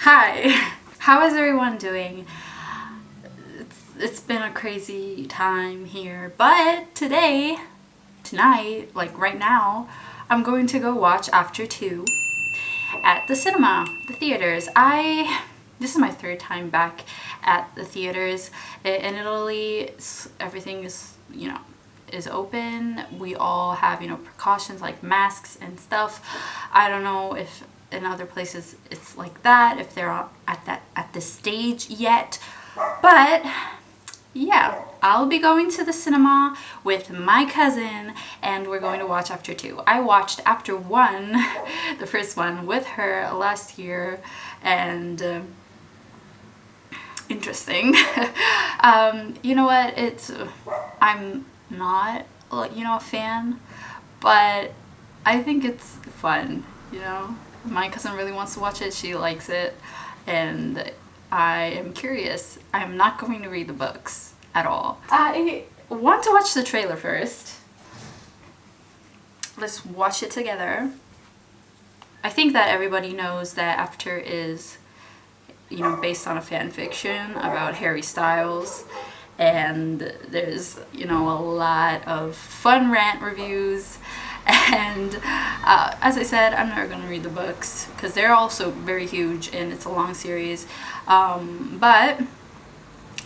Hi! How is everyone doing? It's been a crazy time here, but tonight, like right now, I'm going to go watch After 2 at the cinema, the theaters. This is my third time back at the theaters. In Italy, everything is open. We all have, precautions like masks and stuff. I don't know if in other places it's like that, if they're at this stage yet. But yeah, I'll be going to the cinema with my cousin and we're going to watch After 2. I watched After 1, the first one, with her last year, and interesting. You know what, I'm not a fan, but I think it's fun. My cousin really wants to watch it, she likes it, and I am curious. I'm not going to read the books at all. I want to watch the trailer first. Let's watch it together. I think that everybody knows that After is based on a fan fiction about Harry Styles, and there's a lot of fun rant reviews, and as I said, I'm never going to read the books because they're also very huge and it's a long series, but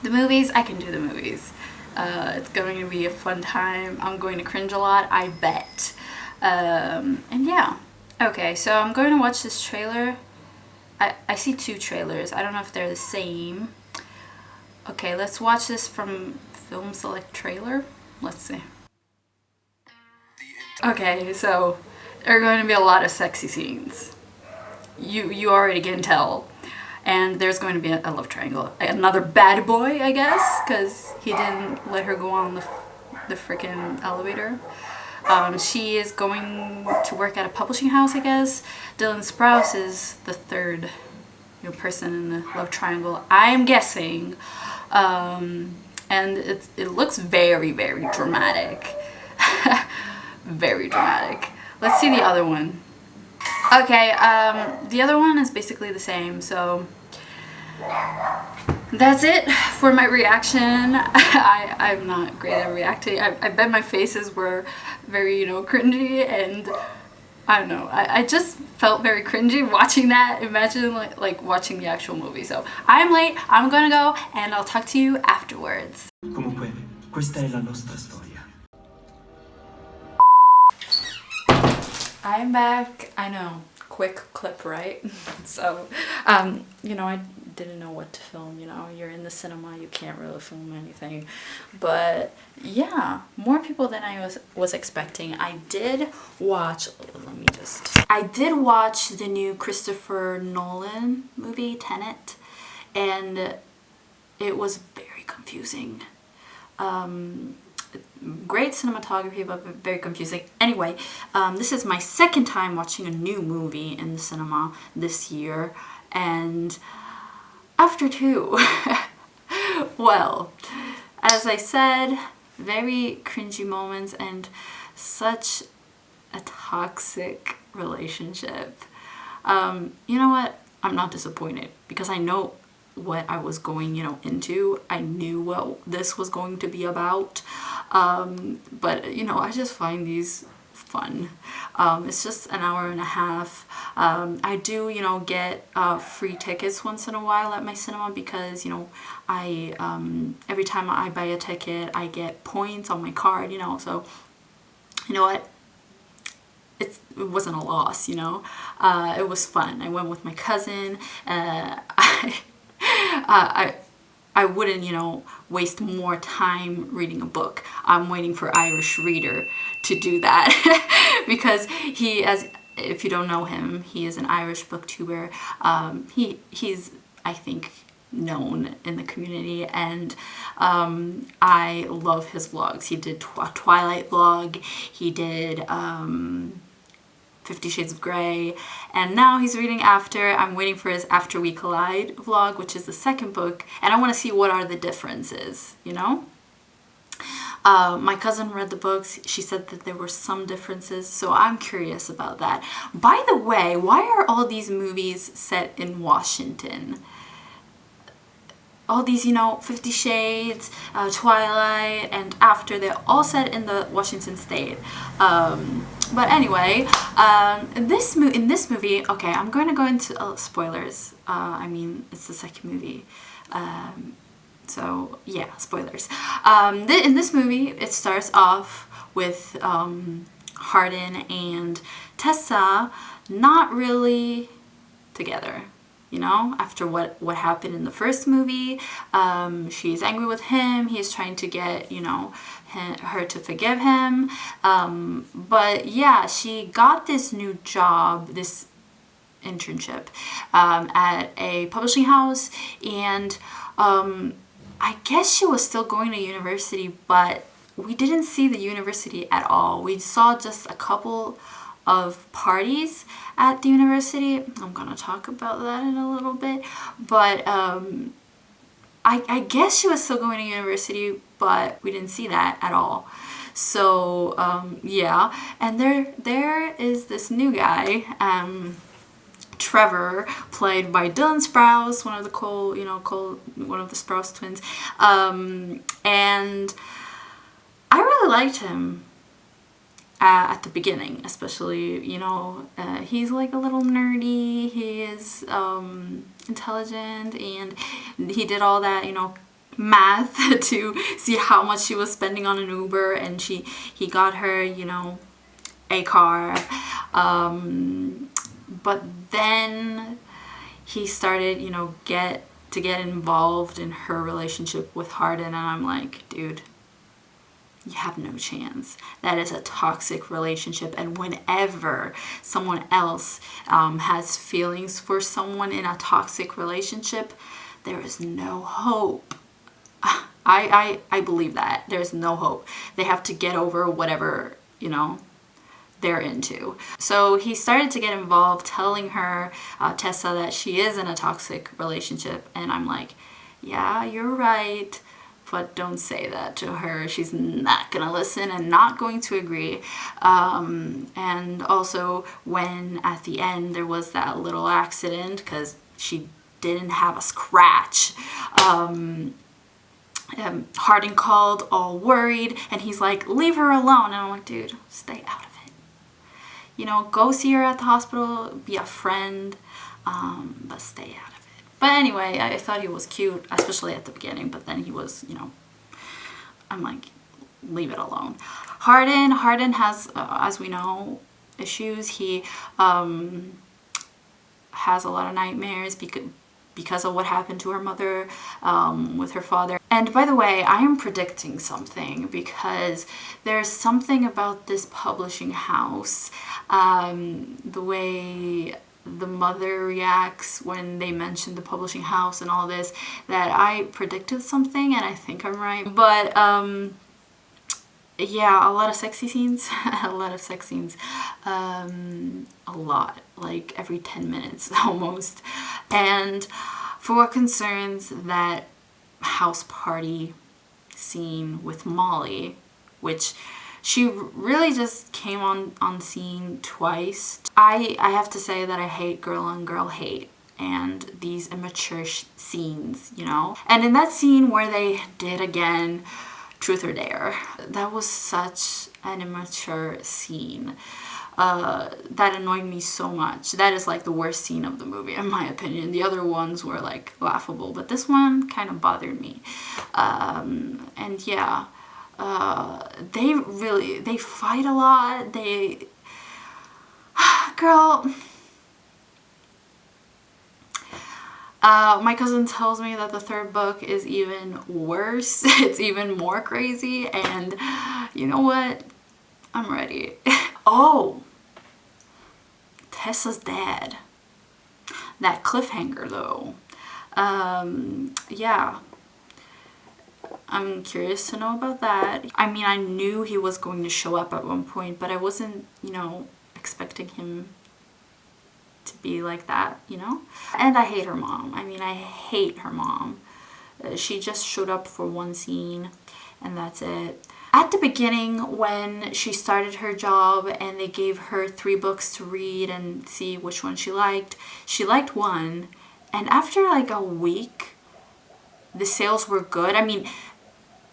the movies, I can do the movies. It's going to be a fun time. I'm going to cringe a lot, I bet. And yeah. Okay, so I'm going to watch this trailer. I see two trailers. I don't know if they're the same. Okay, let's watch this from Film Select Trailer. Let's see. Okay, so there are going to be a lot of sexy scenes. You already can tell. And there's going to be a love triangle. Another bad boy, I guess, because he didn't let her go on the freaking elevator. She is going to work at a publishing house, I guess. Dylan Sprouse is the third person in the love triangle, I am guessing. And it looks very, very dramatic. Very dramatic. Let's see the other one. Okay, the other one is basically the same, so that's it for my reaction. I'm not great at reacting. I bet my faces were very, cringy, and I don't know. I just felt very cringy watching that. Imagine like watching the actual movie. So I'm late, I'm gonna go, and I'll talk to you afterwards. Comunque, questa è la nostra storia. I'm back. I know, quick clip, right? So, I didn't know what to film. You're in the cinema, you can't really film anything. But yeah, more people than I was expecting. I did watch the new Christopher Nolan movie, Tenet, and it was very confusing. Great cinematography, but very confusing. Anyway, this is my second time watching a new movie in the cinema this year, and After 2. Well, as I said, very cringy moments and such a toxic relationship. You know what? I'm not disappointed because I know what I was going, into. I knew what this was going to be about. But, I just find these fun. It's just an hour and a half. I do, get free tickets once in a while at my cinema because, I every time I buy a ticket, I get points on my card, so you know what? It wasn't a loss, it was fun. I went with my cousin. I wouldn't, waste more time reading a book. I'm waiting for Irish Reader to do that because if you don't know him, he is an Irish booktuber. He's, I think, known in the community, and I love his vlogs. He did a Twilight vlog. He did 50 Shades of Grey, and now he's reading After. I'm waiting for his After We Collide vlog, which is the second book, and I want to see what are the differences, My cousin read the books. She said that there were some differences, so I'm curious about that. By the way, why are all these movies set in Washington? All these, 50 Shades, Twilight, and After, they're all set in the Washington state. But anyway, in this movie, okay, I'm going to go into spoilers. I mean, it's the second movie. So, yeah, spoilers. In this movie, it starts off with Hardin and Tessa not really together. After what happened in the first movie, she's angry with him. He's trying to get, her to forgive him. But yeah, she got this new job, this internship at a publishing house, and I guess she was still going to university, but we didn't see the university at all. We saw just a couple of parties at the university. I'm gonna talk about that in a little bit, but I guess she was still going to university, but we didn't see that at all. So yeah, and there is this new guy, Trevor, played by Dylan Sprouse, one of the one of the Sprouse twins, and I really liked him. At the beginning, especially, he's like a little nerdy, he is intelligent, and he did all that, math to see how much she was spending on an Uber, and he got her, a car, but then he started, get involved in her relationship with Hardin, and I'm like, dude, you have no chance. That is a toxic relationship, and whenever someone else has feelings for someone in a toxic relationship, there is no hope. I believe that. There's no hope. They have to get over whatever, they're into. So he started to get involved, telling her, Tessa, that she is in a toxic relationship, and I'm like, yeah, you're right. But don't say that to her. She's not gonna listen and not going to agree. And also when at the end there was that little accident, because she didn't have a scratch, Hardin called all worried, and he's like, leave her alone. And I'm like, dude, stay out of it. Go see her at the hospital, be a friend, but stay out of it. But anyway, I thought he was cute, especially at the beginning, but then he was, I'm like, leave it alone. Hardin has, as we know, issues. He has a lot of nightmares because of what happened to her mother with her father. And by the way, I am predicting something, because there's something about this publishing house, the way the mother reacts when they mention the publishing house and all this, that I predicted something, and I think I'm right. But yeah, a lot of sexy scenes. A lot of sex scenes. A lot, like every 10 minutes almost. And for what concerns that house party scene with Molly, which she really just came on scene twice. I have to say that I hate girl on girl hate and these immature scenes, And in that scene where they did again Truth or Dare, that was such an immature scene. That annoyed me so much. That is like the worst scene of the movie, in my opinion. The other ones were like laughable, but this one kind of bothered me. And yeah. They fight a lot. Girl, my cousin tells me that the third book is even worse. It's even more crazy, and you know what? I'm ready. Oh, Tessa's dad. That cliffhanger though. Yeah. I'm curious to know about that. I mean, I knew he was going to show up at one point, but I wasn't, expecting him to be like that, And I hate her mom. I mean, I hate her mom. She just showed up for one scene, and that's it. At the beginning, when she started her job and they gave her 3 books to read and see which one she liked one. And after like a week, the sales were good. I mean,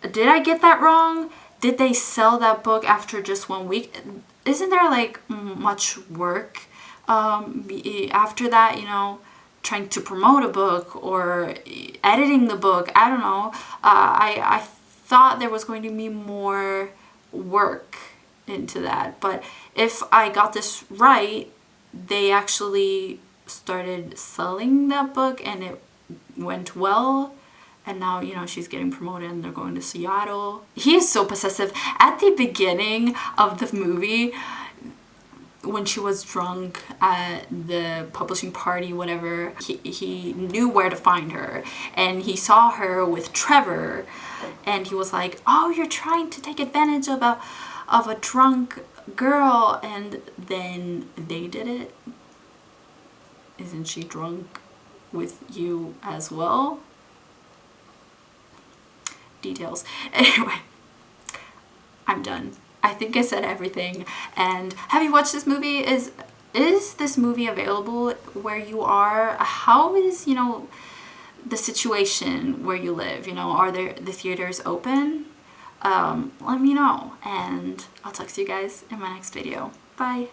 did I get that wrong? Did they sell that book after just 1 week? Isn't there like much work after that, you know, trying to promote a book or editing the book? I don't know. I thought there was going to be more work into that, but if I got this right, they actually started selling that book and it went well. And now, you know, she's getting promoted and they're going to Seattle. He is so possessive. At the beginning of the movie, when she was drunk at the publishing party, whatever, he knew where to find her. And he saw her with Trevor. And he was like, oh, you're trying to take advantage of a drunk girl. And then they did it. Isn't she drunk with you as well? Details. Anyway, I'm done. I think I said everything. And have you watched this movie? Is this movie available where you are? How is, you know, the situation where you live? You know, are the theaters open? Let me know, and I'll talk to you guys in my next video. Bye.